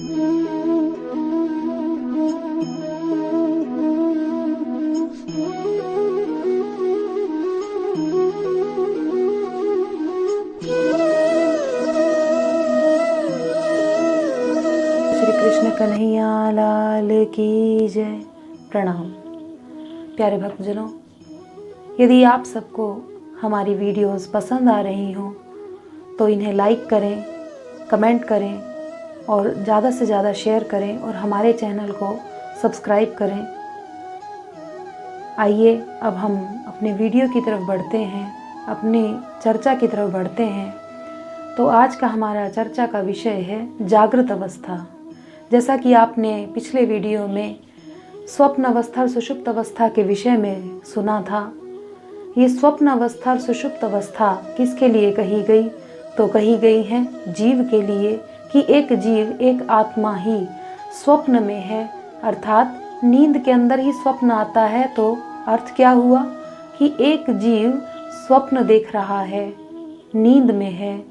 श्री कृष्ण कन्हैया लाल की जय। प्रणाम। प्यारे भक्तजनों, यदि आप सबको हमारी वीडियोस पसंद आ रही हों तो इन्हें लाइक करें, कमेंट करें और ज़्यादा से ज़्यादा शेयर करें और हमारे चैनल को सब्सक्राइब करें। आइए अब हम अपने वीडियो की तरफ बढ़ते हैं, अपनी चर्चा की तरफ बढ़ते हैं। तो आज का हमारा चर्चा का विषय है जागृत अवस्था। जैसा कि आपने पिछले वीडियो में स्वप्न अवस्था और सुषुप्त अवस्था के विषय में सुना था, ये स्वप्न अवस्था और सुषुप्त अवस्था किसके लिए कही गई? तो कही गई है जीव के लिए, कि एक जीव, एक आत्मा ही स्वप्न में है, अर्थात नींद के अंदर ही स्वप्न आता है। तो अर्थ क्या हुआ कि एक जीव स्वप्न देख रहा है, नींद में है।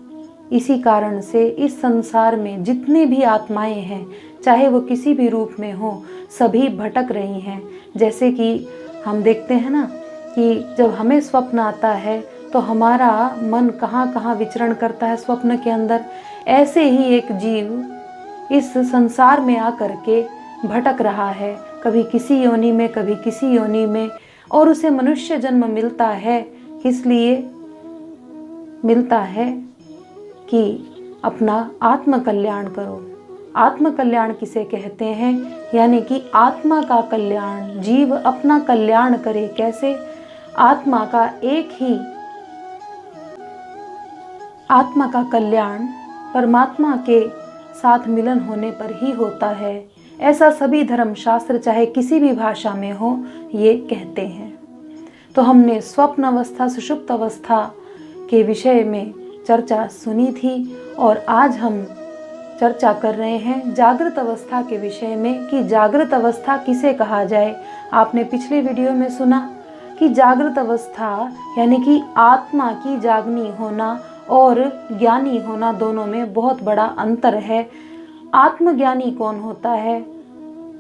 इसी कारण से इस संसार में जितने भी आत्माएं हैं, चाहे वो किसी भी रूप में हो, सभी भटक रही हैं। जैसे कि हम देखते हैं ना कि जब हमें स्वप्न आता है तो हमारा मन कहाँ कहाँ विचरण करता है स्वप्न के अंदर। ऐसे ही एक जीव इस संसार में आकर के भटक रहा है, कभी किसी योनि में, कभी किसी योनि में, और उसे मनुष्य जन्म मिलता है। किस लिए मिलता है? कि अपना आत्म कल्याण करो। आत्म कल्याण किसे कहते हैं? यानी कि आत्मा का कल्याण, जीव अपना कल्याण करे। कैसे? आत्मा का आत्मा का कल्याण परमात्मा के साथ मिलन होने पर ही होता है। ऐसा सभी धर्म शास्त्र चाहे किसी भी भाषा में हो, ये कहते हैं। तो हमने स्वप्न अवस्था, सुषुप्त अवस्था के विषय में चर्चा सुनी थी और आज हम चर्चा कर रहे हैं जागृत अवस्था के विषय में, कि जागृत अवस्था किसे कहा जाए। आपने पिछले वीडियो में सुना कि जागृत अवस्था यानी कि आत्मा की जागनी होना और ज्ञानी होना, दोनों में बहुत बड़ा अंतर है। आत्मज्ञानी कौन होता है?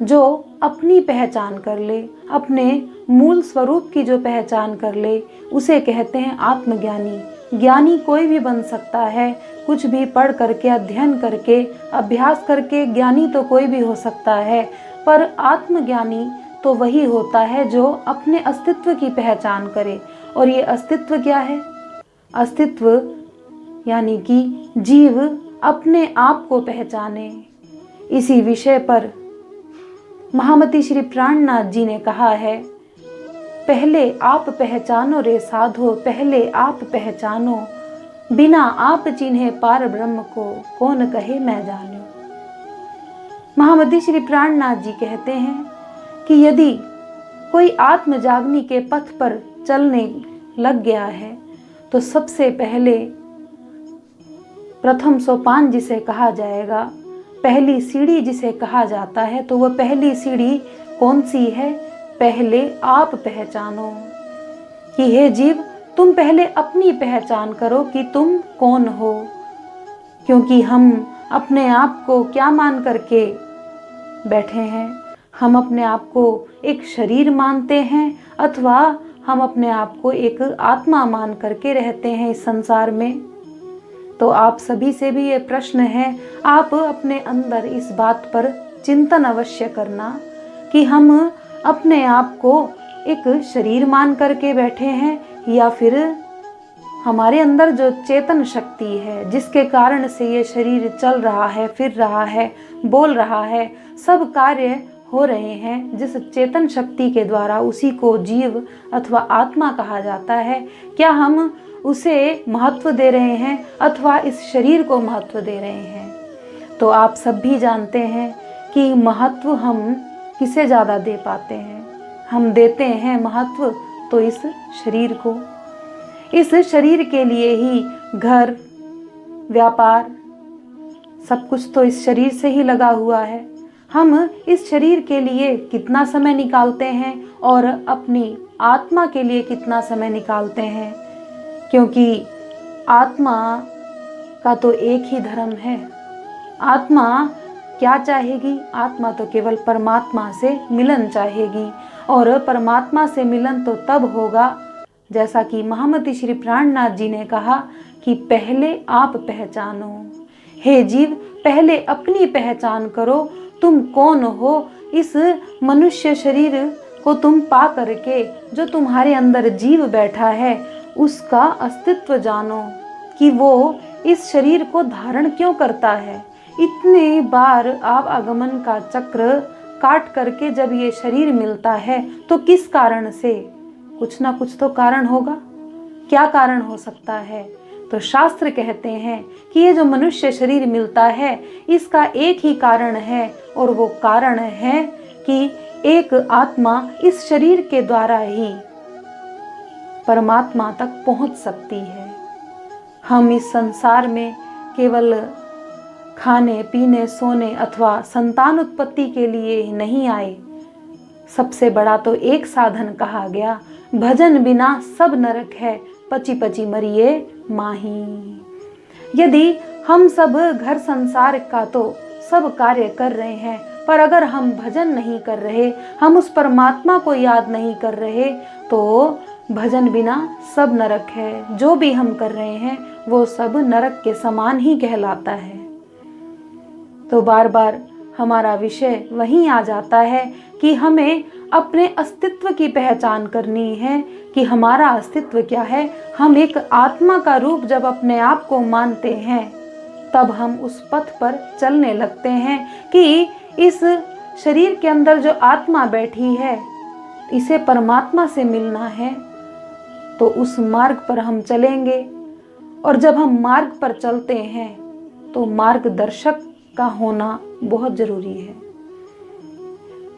जो अपनी पहचान कर ले, अपने मूल स्वरूप की जो पहचान कर ले, उसे कहते हैं आत्मज्ञानी। ज्ञानी कोई भी बन सकता है, कुछ भी पढ़ करके, अध्ययन करके, अभ्यास करके ज्ञानी तो कोई भी हो सकता है, पर आत्मज्ञानी तो वही होता है जो अपने अस्तित्व की पहचान करे। और ये अस्तित्व क्या है? अस्तित्व यानी कि जीव अपने आप को पहचाने। इसी विषय पर महामती श्री प्राणनाथ जी ने कहा है, पहले आप पहचानो रे साधो, पहले आप पहचानो, बिना आप चिन्हे पार ब्रह्म को, कौन कहे मैं जानो। महामती श्री प्राणनाथ जी कहते हैं कि यदि कोई आत्म जागनी के पथ पर चलने लग गया है तो सबसे पहले प्रथम सोपान जिसे कहा जाएगा, पहली सीढ़ी जिसे कहा जाता है, तो वह पहली सीढ़ी कौन सी है? पहले आप पहचानो। कि हे जीव, तुम पहले अपनी पहचान करो कि तुम कौन हो। क्योंकि हम अपने आप को क्या मान करके बैठे हैं? हम अपने आप को एक शरीर मानते हैं अथवा हम अपने आप को एक आत्मा मान करके रहते हैं इस संसार में। तो आप सभी से भी ये प्रश्न है, आप अपने अंदर इस बात पर चिंतन अवश्य करना कि हम अपने आप को एक शरीर मान करके बैठे हैं, या फिर हमारे अंदर जो चेतन शक्ति है जिसके कारण से ये शरीर चल रहा है, फिर रहा है, बोल रहा है, सब कार्य हो रहे हैं जिस चेतन शक्ति के द्वारा, उसी को जीव अथवा आत्मा कहा जाता है। क्या हम उसे महत्व दे रहे हैं अथवा इस शरीर को महत्व दे रहे हैं? तो आप सब भी जानते हैं कि महत्व हम किसे ज़्यादा दे पाते हैं? हम देते हैं महत्व तो इस शरीर को। इस शरीर के लिए ही घर, व्यापार, सब कुछ तो इस शरीर से ही लगा हुआ है। हम इस शरीर के लिए कितना समय निकालते हैं और अपनी आत्मा के लिए कितना समय निकालते हैं? क्योंकि आत्मा का तो एक ही धर्म है। आत्मा क्या चाहेगी? आत्मा तो केवल परमात्मा से मिलन चाहेगी, और परमात्मा से मिलन तो तब होगा जैसा कि महामती श्री प्राणनाथ जी ने कहा कि पहले आप पहचानो। हे जीव, पहले अपनी पहचान करो, तुम कौन हो। इस मनुष्य शरीर को तुम पा करके जो तुम्हारे अंदर जीव बैठा है उसका अस्तित्व जानो कि वो इस शरीर को धारण क्यों करता है। इतने बार आप आगमन का चक्र काट करके जब ये शरीर मिलता है तो किस कारण से? कुछ ना कुछ तो कारण होगा। क्या कारण हो सकता है? तो शास्त्र कहते हैं कि ये जो मनुष्य शरीर मिलता है इसका एक ही कारण है, और वो कारण है कि एक आत्मा इस शरीर के द्वारा ही परमात्मा तक पहुंच सकती है। हम इस संसार में केवल खाने पीने सोने अथवा संतान उत्पत्ति के लिए ही नहीं आए। सबसे बड़ा तो एक साधन कहा गया, भजन बिना सब नरक है, पची पची मरिए माही। यदि हम सब घर संसार का तो सब कार्य कर रहे हैं, पर अगर हम भजन नहीं कर रहे, हम उस परमात्मा को याद नहीं कर रहे, तो भजन बिना सब नरक है। जो भी हम कर रहे हैं वो सब नरक के समान ही कहलाता है। तो बार बार हमारा विषय वहीं आ जाता है कि हमें अपने अस्तित्व की पहचान करनी है कि हमारा अस्तित्व क्या है। हम एक आत्मा का रूप जब अपने आप को मानते हैं तब हम उस पथ पर चलने लगते हैं कि इस शरीर के अंदर जो आत्मा बैठी है इसे परमात्मा से मिलना है, तो उस मार्ग पर हम चलेंगे। और जब हम मार्ग पर चलते हैं तो मार्गदर्शक का होना बहुत जरूरी है।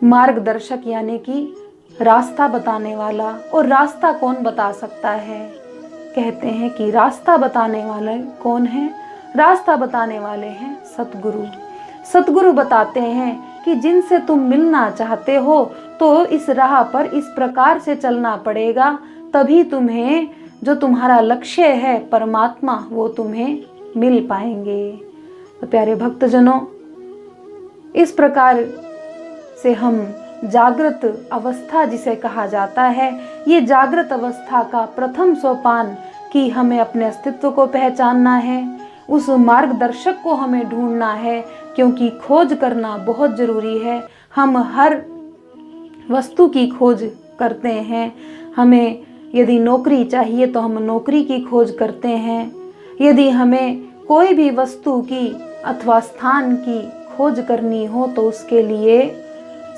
मार्गदर्शक यानी कि रास्ता बताने वाला। और रास्ता कौन बता सकता है? कहते हैं कि रास्ता बताने वाले कौन है? रास्ता बताने वाले हैं सतगुरु। सतगुरु बताते हैं कि जिनसे तुम मिलना चाहते हो तो इस राह पर इस प्रकार से चलना पड़ेगा, तभी तुम्हें जो तुम्हारा लक्ष्य है परमात्मा वो तुम्हें मिल पाएंगे। तो प्यारे भक्तजनों, इस प्रकार से हम जागृत अवस्था जिसे कहा जाता है, ये जागृत अवस्था का प्रथम सोपान कि हमें अपने अस्तित्व को पहचानना है, उस मार्गदर्शक को हमें ढूंढना है, क्योंकि खोज करना बहुत जरूरी है। हम हर वस्तु की खोज करते हैं। हमें यदि नौकरी चाहिए तो हम नौकरी की खोज करते हैं। यदि हमें कोई भी वस्तु की अथवा स्थान की खोज करनी हो तो उसके लिए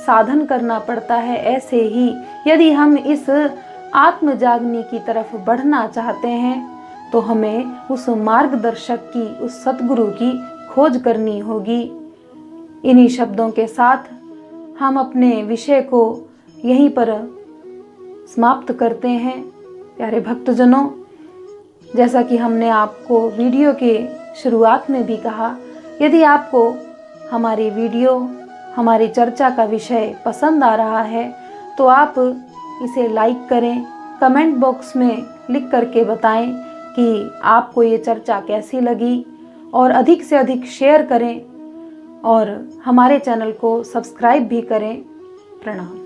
साधन करना पड़ता है। ऐसे ही यदि हम इस आत्म जागने की तरफ बढ़ना चाहते हैं तो हमें उस मार्गदर्शक की, उस सतगुरु की खोज करनी होगी। इन्हीं शब्दों के साथ हम अपने विषय को यहीं पर समाप्त करते हैं। प्यारे भक्तजनों, जैसा कि हमने आपको वीडियो के शुरुआत में भी कहा, यदि आपको हमारी वीडियो, हमारी चर्चा का विषय पसंद आ रहा है तो आप इसे लाइक करें, कमेंट बॉक्स में लिख करके बताएं कि आपको ये चर्चा कैसी लगी, और अधिक से अधिक शेयर करें और हमारे चैनल को सब्सक्राइब भी करें। प्रणाम।